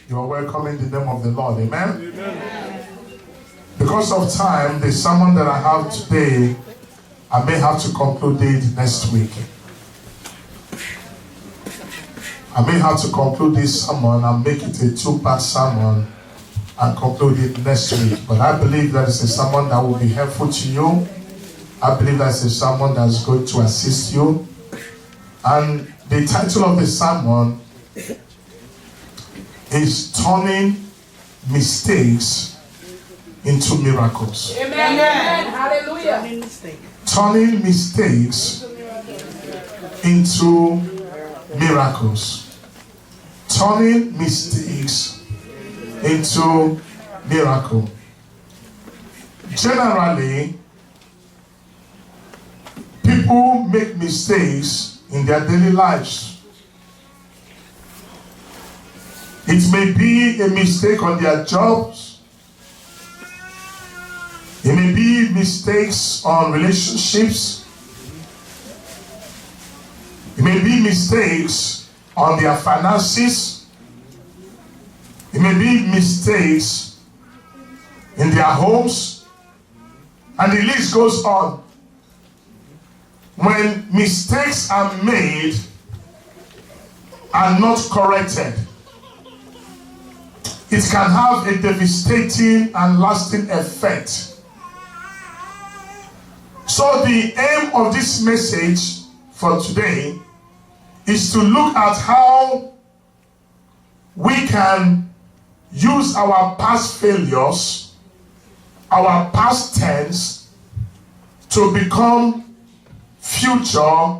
You are welcome in the name of the Lord. Amen? Amen. Because of time, the sermon that I have today, I may have to conclude it next week. I may have to conclude this sermon and make it a 2-part sermon and conclude it next week. But I believe that is a sermon that will be helpful to you. I believe that's a sermon that's going to assist you. And the title of the sermon is Turning Mistakes into Miracles. Amen. Hallelujah. Turning mistakes into miracles. Turning mistakes into miracle. Generally, people make mistakes in their daily lives. It may be a mistake on their jobs. It may be mistakes on relationships. It may be mistakes on their finances. It may be mistakes in their homes. And the list goes on. When mistakes are made and not corrected, it can have a devastating and lasting effect. So the aim of this message for today is to look at how we can use our past failures, our past tense, to become future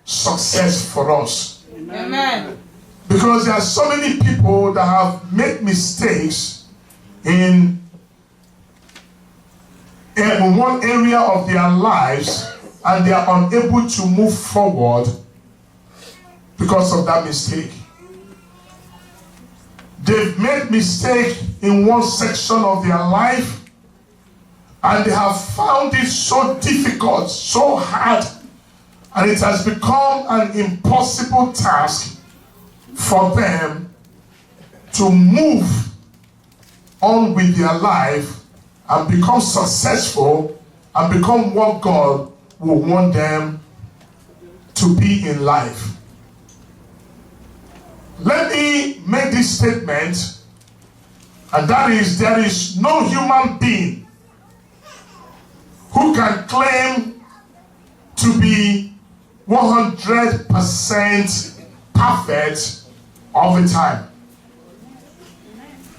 success for us. Amen. Because there are so many people that have made mistakes in one area of their lives and they are unable to move forward because of that mistake. They've made mistake in one section of their life and they have found it so difficult, so hard, and it has become an impossible task for them to move on with their life and become successful and become what God will want them to be in life. Let me make this statement, and that is, there is no human being who can claim to be 100% perfect all the time.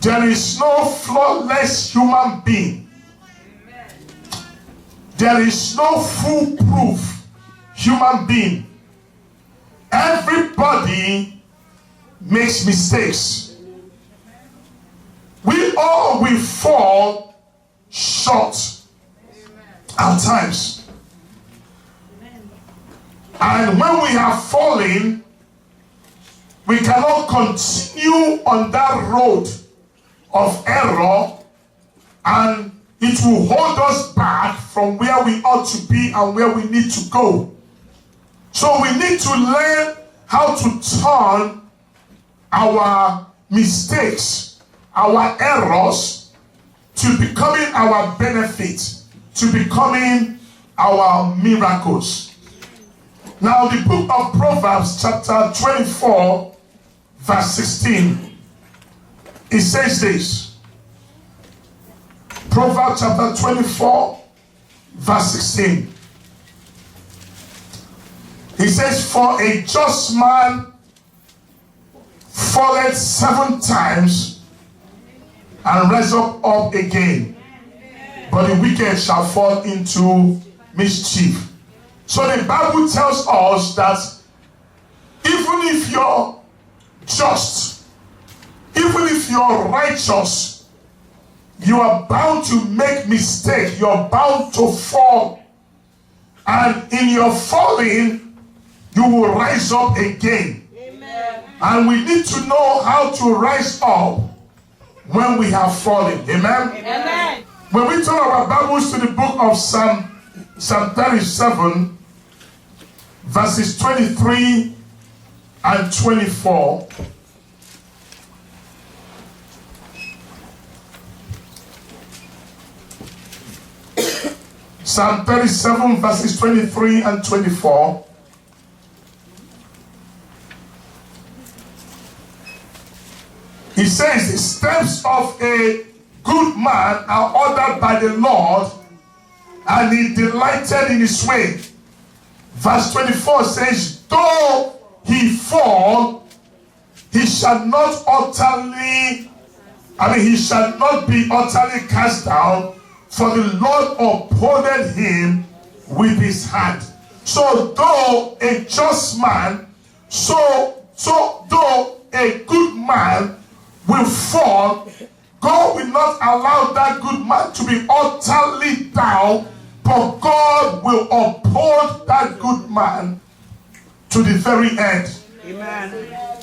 There is no flawless human being. There is no foolproof human being. Everybody makes mistakes. We all will fall short at times. And when we are falling, we cannot continue on that road of error, and it will hold us back from where we ought to be and where we need to go. So we need to learn how to turn our mistakes, our errors, to becoming our benefit, to becoming our miracles. Now the book of Proverbs chapter 24 verse 16, it says this. Proverbs chapter 24 verse 16. It says, for a just man falleth 7 times and rise up again, but the wicked shall fall into mischief. So the Bible tells us that even if you're just, even if you're righteous, you are bound to make mistakes. You're bound to fall. And in your falling, you will rise up again. Amen. And we need to know how to rise up when we have fallen. Amen? Amen. When we turn our Bibles to the book of Psalm 37, verses 23 and 24, Psalm 37 verses 23 and 24. He says, the steps of a good man are ordered by the Lord, and he delighted in his way. Verse 24 says, though he fall, he shall not be utterly cast down, for the Lord upholdeth him with his hand. So though a just man, though a good man will fall, God will not allow that good man to be utterly down, but God will uphold that good man to the very end. Amen.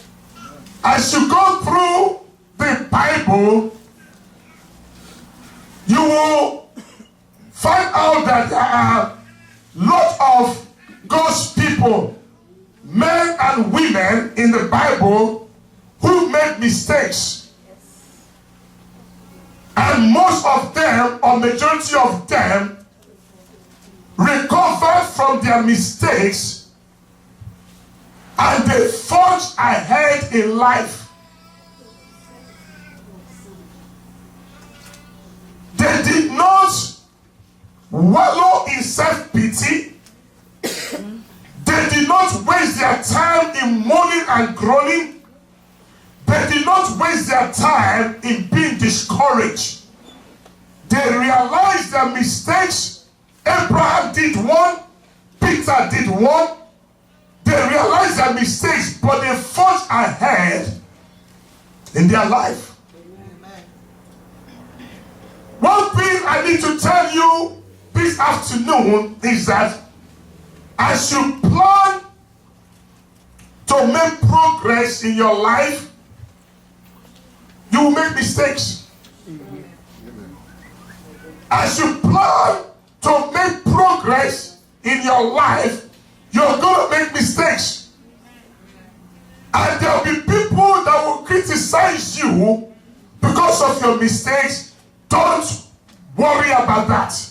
As you go through the Bible, you will find out that there are lots of God's people, men and women in the Bible, who made mistakes. And most of them, or majority of them, recovered from their mistakes and they forged ahead in life. They did not wallow in self-pity. They did not waste their time in moaning and groaning. They did not waste their time in being discouraged. They realized their mistakes. Abraham did one. Peter did one. They realized their mistakes, but they forged ahead in their life. Amen. One thing I need to tell you this afternoon is that as you plan to make progress in your life, you will make mistakes. As you plan to make progress in your life, you're going to make mistakes. And there will be people that will criticize you because of your mistakes. Don't worry about that.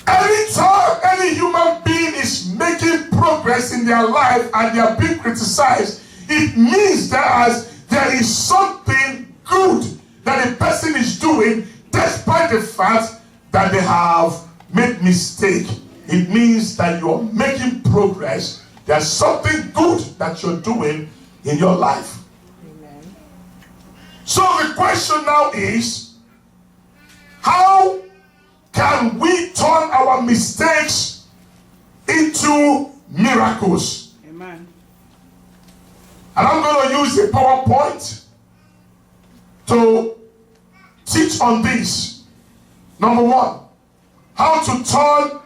Anytime any human being is making progress in their life and they are being criticized, it means that there is something good that a person is doing despite the fact that they have made mistake. It means that you're making progress. There's something good that you're doing in your life. Amen. So the question now is, how can we turn our mistakes into miracles? Amen. And I'm going to use the PowerPoint to teach on this. Number one, how to turn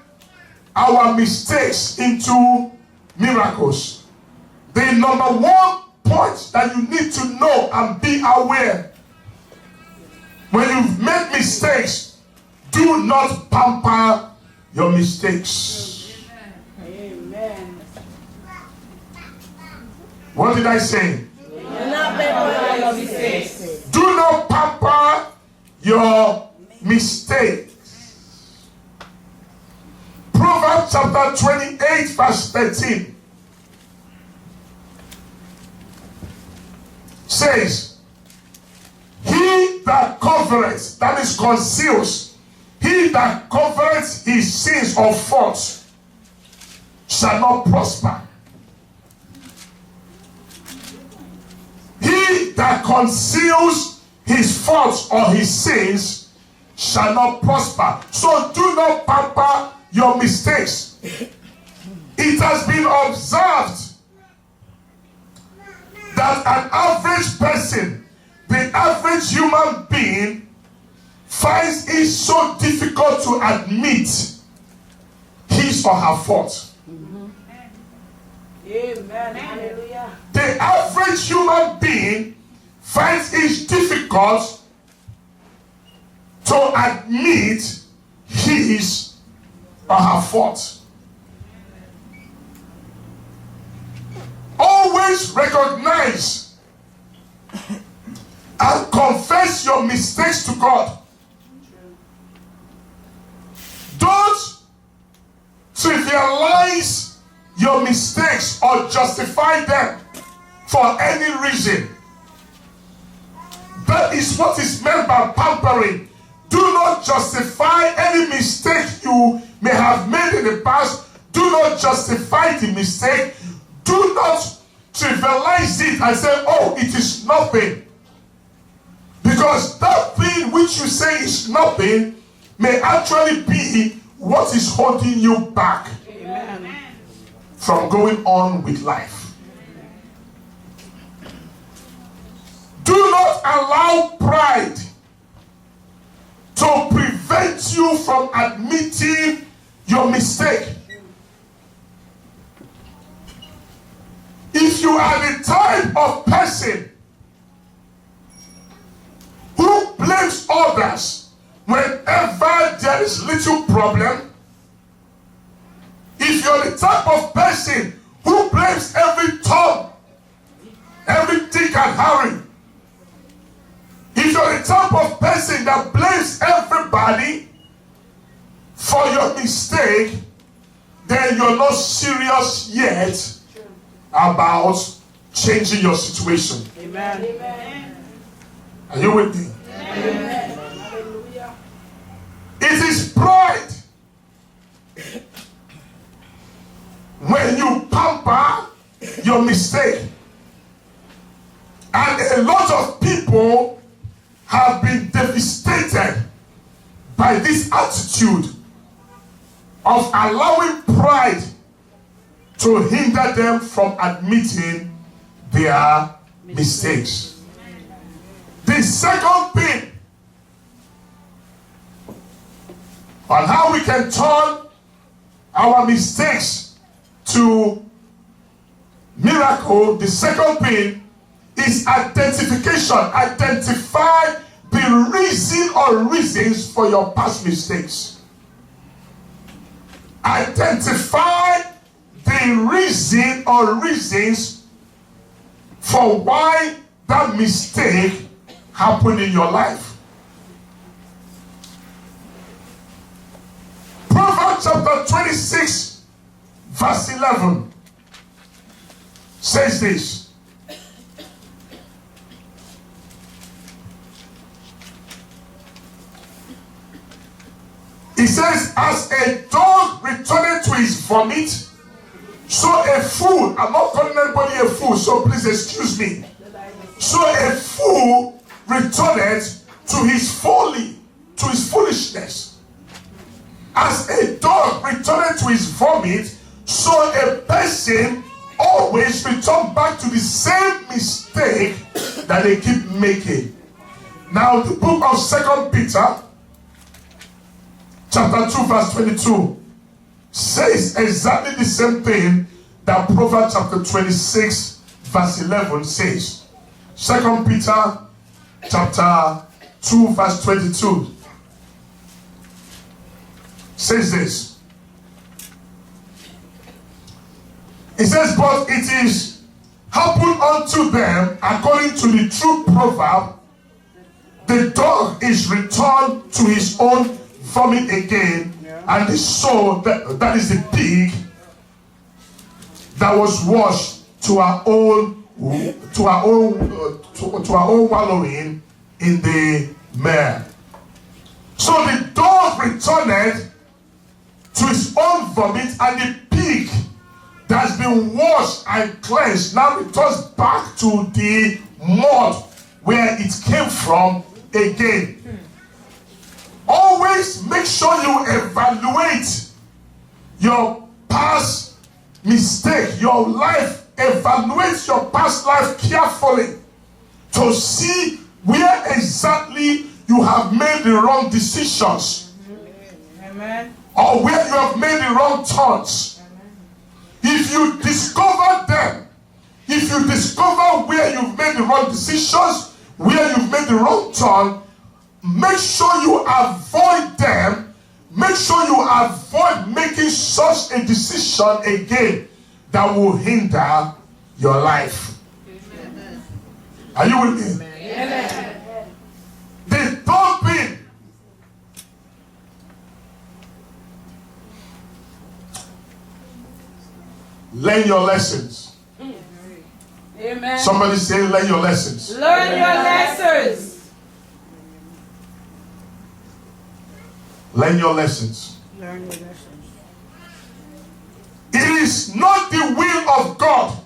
our mistakes into miracles. The number one point that you need to know and be aware: when you've made mistakes, do not pamper your mistakes. Amen. What did I say? Do not pamper your mistakes. Do not pamper your mistakes. Proverbs chapter 28 verse 13 says, he that covereth, that is conceals, he that covereth his sins or faults shall not prosper. He that conceals his faults or his sins shall not prosper. So do not pamper your mistakes. It has been observed that an average person, the average human being, finds it so difficult to admit his or her fault. Amen. Hallelujah. The average human being finds it difficult to admit his or her fault. Always recognize and confess your mistakes to God. trivialize your mistakes or justify them for any reason. That is what is meant by pampering. Do not justify any mistake you may have made in the past. Do not justify the mistake. Do not trivialize it and say, oh, it is nothing. Because that thing which you say is nothing may actually be what is holding you back from going on with life. Do not allow pride to prevent you from admitting your mistake. If you are the type of person who blames others whenever there is little problem, if you're the type of person who blames every Tom, every Dick and Harry, if you're the type of person that blames everybody for your mistake, then you're not serious yet about changing your situation. Amen. Amen. Are you with me? Amen. It is pride when you pamper your mistake. And a lot of people have been devastated by this attitude of allowing pride to hinder them from admitting their mistakes. The second thing on how we can turn our mistakes to miracle, the second thing is identification. Identify the reason or reasons for your past mistakes. Identify the reason or reasons for why that mistake happened in your life. Proverbs chapter 26 verse 11 says this. It says, as a dog returned to his vomit, so a fool, I'm not calling anybody a fool, so please excuse me. So a fool returned to his folly, to his foolishness. As a dog returned to his vomit, so a person always return back to the same mistake that they keep making. Now the book of 2 Peter chapter 2 verse 22 says exactly the same thing that Proverbs chapter 26 verse 11 says. 2 Peter chapter 2 verse 22 says this. It says, but it is happened unto them according to the true proverb, the dog is returned to his own vomit again, and the soul, that is the pig, that was washed to our own wallowing in the mire. So the dog returned to his own vomit, and the pig that has been washed and cleansed now returns back to the mud where it came from again. Always make sure you evaluate your past mistake, your life. Evaluate your past life carefully to see where exactly you have made the wrong decisions. Amen. Or where you have made the wrong turns. If you discover them, if you discover where you've made the wrong decisions, where you've made the wrong turn, make sure you avoid them. Make sure you avoid making such a decision again that will hinder your life. Amen. Are you with me? Amen. The third thing, Learn your lessons. Amen. Somebody say, learn your lessons. Learn your lessons. Learn your lessons. Learn your lessons. It is not the will of God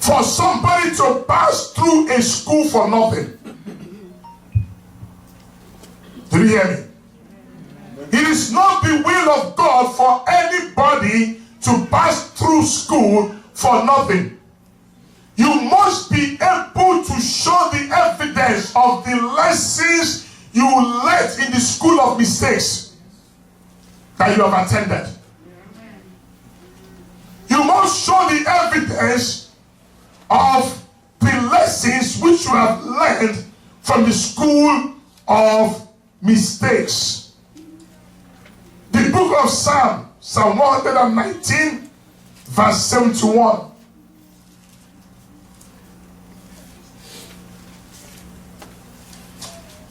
for somebody to pass through a school for nothing. Do you hear me? It is not the will of God for anybody to pass through school for nothing. You must be able to show the evidence of the lessons you learned in the school of mistakes that you have attended. You must show the evidence of the lessons which you have learned from the school of mistakes. The book of Psalm 119, verse 71.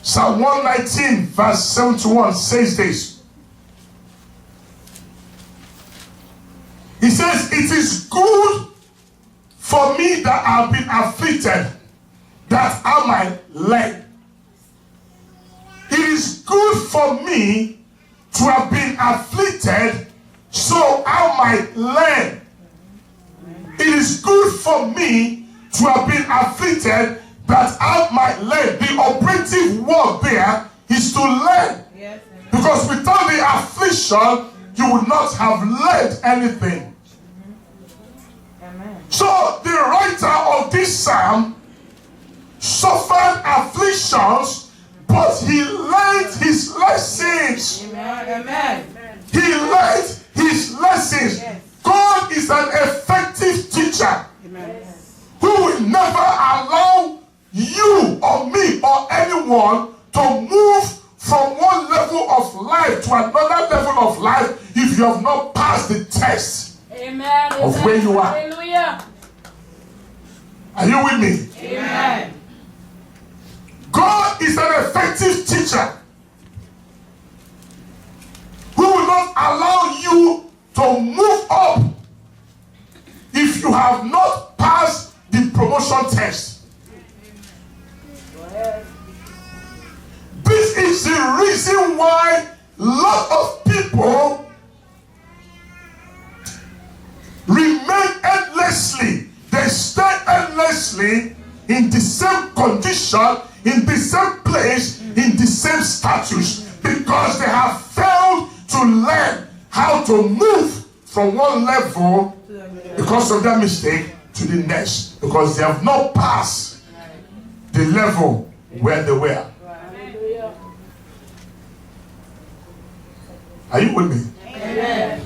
Psalm 119, verse 71 says this. He says, it is good for me that I have been afflicted, that I might learn. It is good for me to have been afflicted, so I might learn. It is good for me to have been afflicted, that I might learn. The operative word there is to learn. Yes, Because without the affliction, you would not have learned anything. amen. So the writer of this psalm suffered afflictions, but he learned his lessons. Amen. Amen. He learned his lessons. Yes. God is an effective teacher Amen. who will never allow you or me or anyone to move from one level of life to another level of life if you have not passed the test Amen. of where you are. Hallelujah. Are you with me? Amen. God is an effective teacher who will not allow you to move up if you have not passed the promotion test. Go ahead. This is the reason why a lot of people remain endlessly. They stay endlessly in the same condition, in the same place, in the same status, because they have failed to learn how to move from one level because of their mistake to the next, because they have not passed the level where they were. Hallelujah. Are you with me? Amen.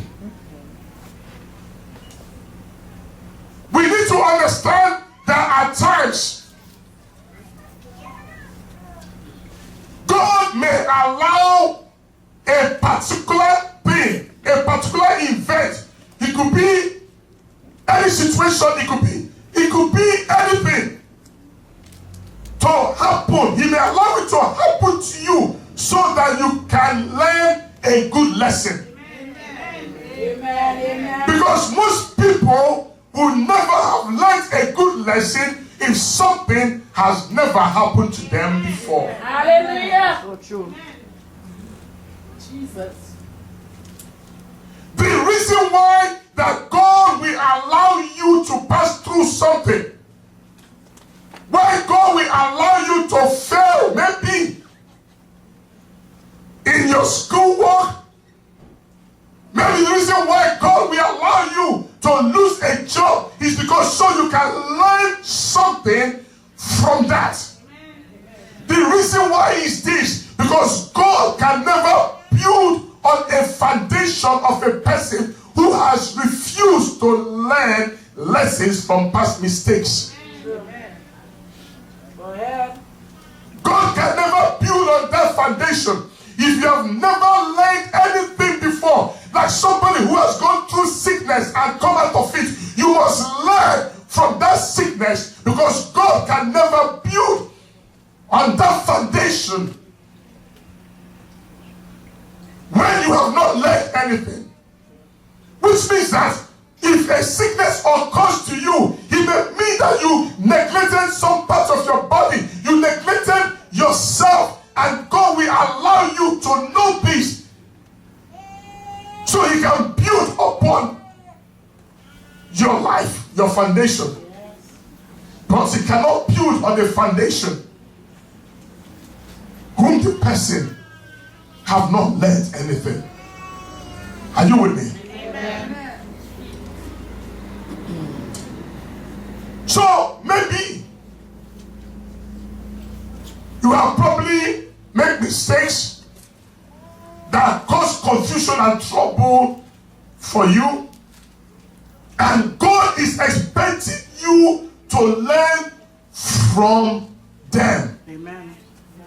We need to understand that at times God may allow a particular thing, a particular event. It could be any situation, it could be anything to happen. He may allow it to happen to you so that you can learn a good lesson. Amen. Amen. Because most people will never have learned a good lesson if something has never happened to them before. Hallelujah. So true. Jesus. The reason why that God will allow you to pass through something, why God will allow you to fail, maybe in your schoolwork, maybe the reason why God will allow you to lose a job is because so you can learn something from that. The reason why is this, because God can never build on a foundation of a person who has refused to learn lessons from past mistakes. Go ahead. God can never build on that foundation. If you have never learned anything before, like somebody who has gone through sickness and come out of it, you must learn from that sickness, because God can never build on that foundation. When and you have not learned anything. Which means that if a sickness occurs to you, it may mean that you neglected some parts of your body. You neglected yourself, and God will allow you to know this so He can build upon your life, your foundation. But He cannot build on a foundation whom the person have not learned anything. Are you with me? Amen. So maybe you have probably made mistakes that cause confusion and trouble for you, and God is expecting you to learn from them. Amen.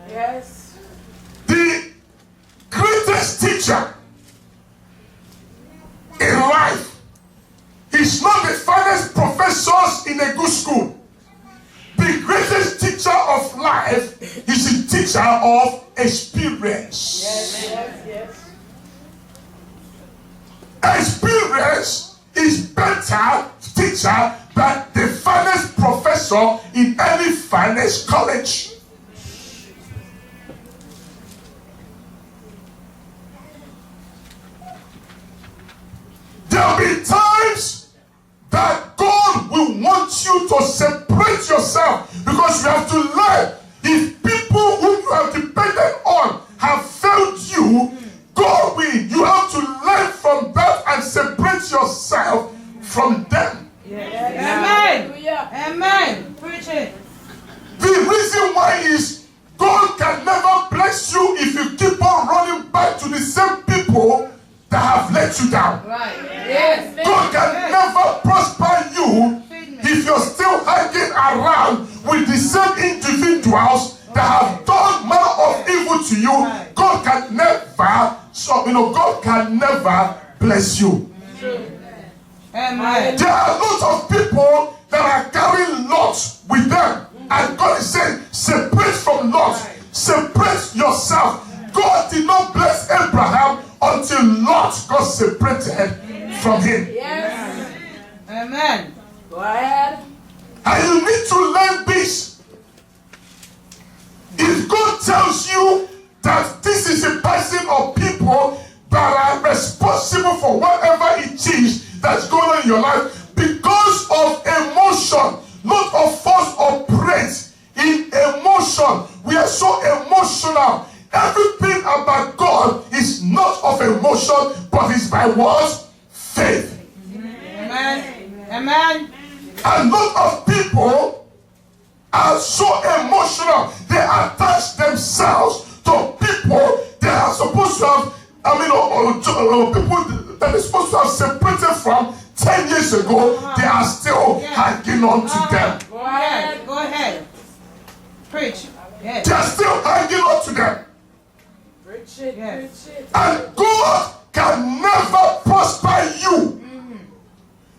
Yes. The greatest teacher in life is not the finest professors in a good school. The greatest teacher of life is the teacher of experience. Yes. Experience is better teacher than the finest professor in any finest college. There will be times that God will want you to separate yourself, because you have to learn. If people whom you have depended on have failed you, God will. You have to learn from that and separate yourself from them. Amen. Amen. Preach it. The reason why is God can never bless you if you keep on running back to the same people that have let you down. Right. Yes. God can never prosper you if you're still hanging around with the same individuals that have done manner of evil to you. God can never, God can never bless you. Amen. There are lots of people that are carrying lots with them, and God is saying, separate from lots, separate yourself. God did not bless Abraham until Lot got separated from him. Yes. Amen. Go ahead. And you need to learn this. If God tells you that this is a person of people that are responsible for whatever it is that's going on in your life, because of emotion, not of force operate in emotion. We are so emotional. Everything about God is not of emotion, but is by what? Faith. Amen. Amen. A lot of people are so emotional. They attach themselves to people they are supposed to have, people that they're supposed to have separated from 10 years ago. They are still hanging on to them. Go ahead. Go ahead. Preach. Yes. They are still hanging on to them. Preach it. Yes. Preach it. And God can never prosper you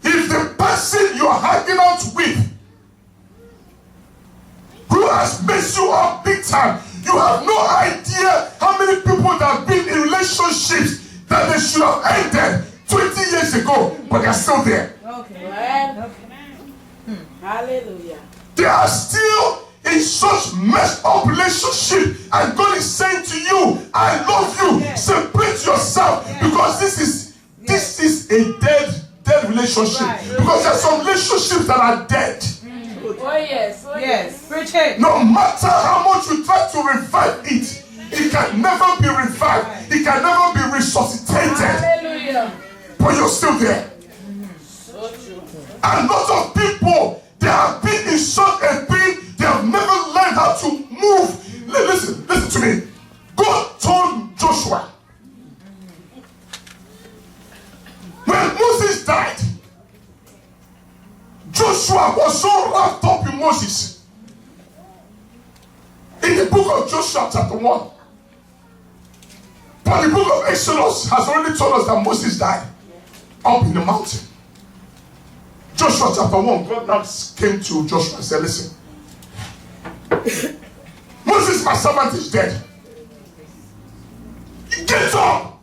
if the person you are hanging out with, who has messed you up big time, you have no idea how many people that have been in relationships that they should have ended 20 years ago, but they're still there. Okay. Go ahead. Okay. Hallelujah. They are still in such messed up relationship, and God is saying to you, I love you. Yes. Separate yourself, because this is a dead relationship. Right. Because there are some relationships that are dead. Oh yes. Oh Yes. Preach it. No matter how much you try to revive it, it can never be revived. It can never be resuscitated. Hallelujah. But you're still there. So true. And lots of people, they have been in such a pain, they have never learned how to move. Listen to me. God told Joshua, when Moses died, Joshua was so wrapped up in Moses. In the book of Joshua chapter 1. But the book of Exodus has already told us that Moses died up in the mountain. Joshua chapter 1, God now came to Joshua and said, listen, Moses, my servant, is dead. Get up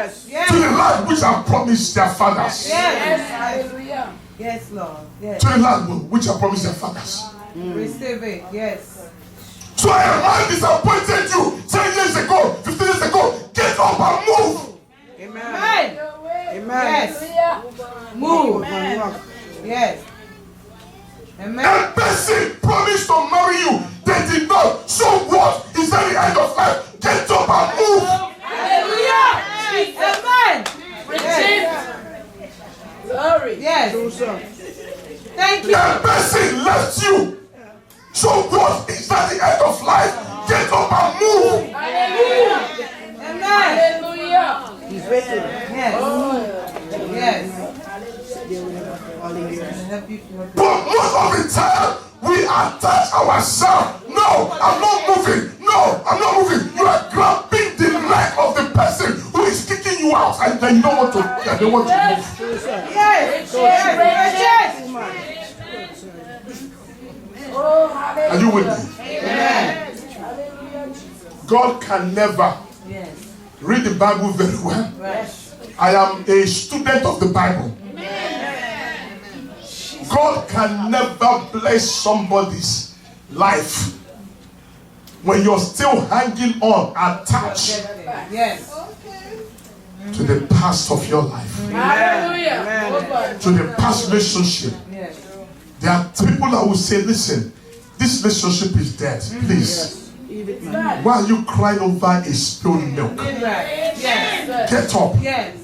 Yes. Yes. To the land which I promised their fathers. Yes. Hallelujah. Yes, Lord. Yes. To the land which I promised their fathers. Receive it. Yes. So a man disappointed you 10 years ago, 15 years ago. Get up and move. Amen. Amen. Yes. Hallelujah. Move. Amen. Yes. Amen. A person promised to marry you. They did not. So what? Is that the end of life? Get up and move. Hallelujah. Amen. Receive. Glory. Yes. Thank you. A person left you. So what? Is that the end of life? Get up and move. Hallelujah. Amen. Hallelujah. Yes. Oh. Yes. But most of the time, we attach ourselves. No, I'm not moving. No, I'm not moving. You are grabbing the leg of the person who is kicking you out, and then you don't want to. They want to move. Yes. Yes. Oh, hallelujah. Are you with me? Amen. Hallelujah. God can never Yes. read the Bible very well. Right. I am a student of the Bible. God can never bless somebody's life when you're still hanging on, attached Yes. to the past of your life, Hallelujah. to the past relationship. Yes. There are people that will say, listen, this relationship is dead. Please, why are you crying over a spilled milk? Right. Yes. Get up, Yes.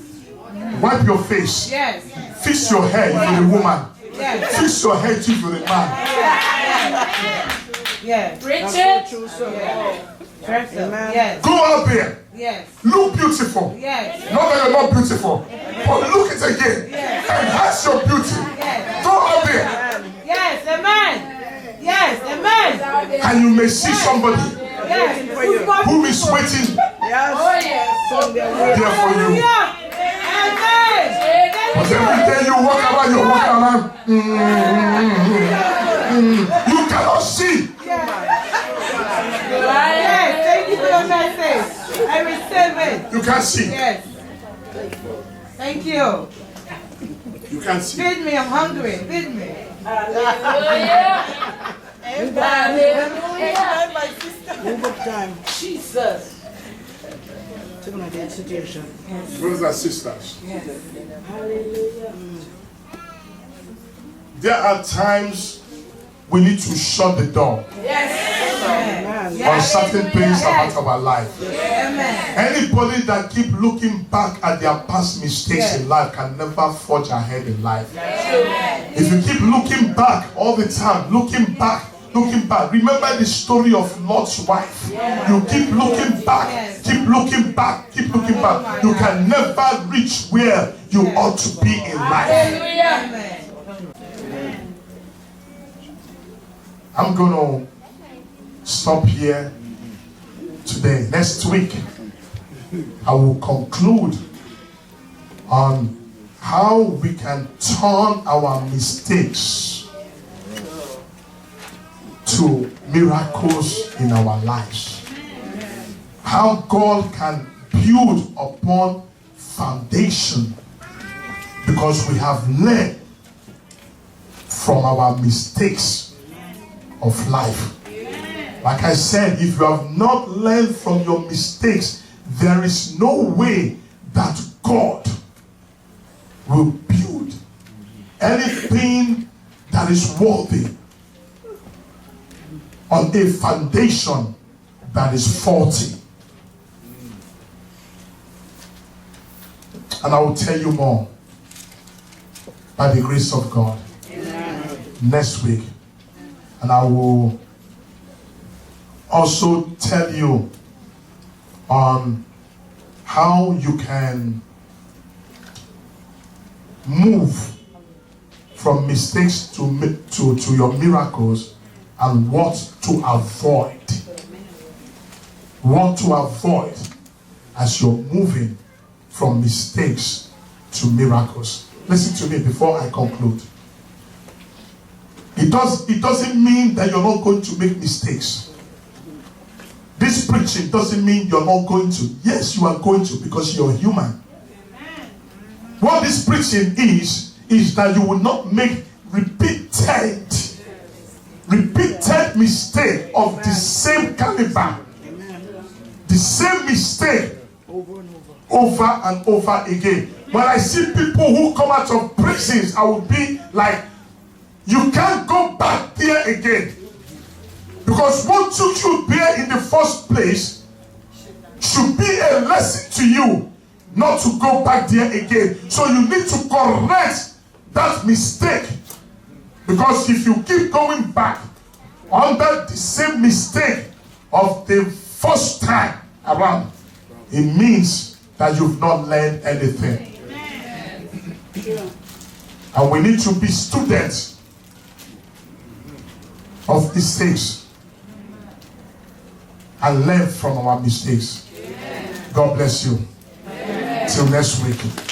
wipe your face, Yes. fix your hair if you're a woman, Yes. fix your hair if you're a man. Yes. Richard. Yes. Go out there, Yes. look beautiful. Yes. Not that you're not beautiful, but look it again. Enhance your beauty. Yes. Go out there Yes. Amen. Yes. Amen. and you may see somebody Yes. who is waiting Oh, yes. there for you. Hallelujah. Amen. But every day you walk around, you walk around. You cannot see. Yes. Thank you for your message. I receive it. You can't see. Yes. Thank you. You can't see. Feed me. I'm hungry. Feed me. Hallelujah. Hallelujah. My sister. Move up time. Jesus. Take my dead situation. Brothers and sisters, Hallelujah. there are times we need to shut the door Yes. on certain things about our life. Amen. Anybody that keep looking back at their past mistakes in life can never forge ahead in life. If you keep looking back all the time, looking back, remember the story of Lot's wife. You keep looking back, keep looking back. You can never reach where you ought to be in life. Hallelujah. Amen. I'm going to stop here today. Next week, I will conclude on how we can turn our mistakes to miracles in our lives. How God can build upon foundation because we have learned from our mistakes of life. Like I said, if you have not learned from your mistakes, there is no way that God will build anything that is worthy on a foundation that is faulty. And I will tell you more by the grace of God next week. And I will also tell you on how you can move from mistakes to your miracles and what to avoid. What to avoid as you're moving from mistakes to miracles. Listen to me before I conclude. It doesn't mean that you're not going to make mistakes. This preaching doesn't mean you're not going to. Yes, you are going to because you're human. What this preaching is that you will not make repeated mistake of the same caliber, the same mistake over and over again. When I see people who come out of prisons, I will be like, you can't go back there again. Because what took you there in the first place should be a lesson to you not to go back there again. So you need to correct that mistake. Because if you keep going back under the same mistake of the first time around, it means that you've not learned anything. And we need to be students of mistakes and learn from our mistakes. God bless you. Till next week.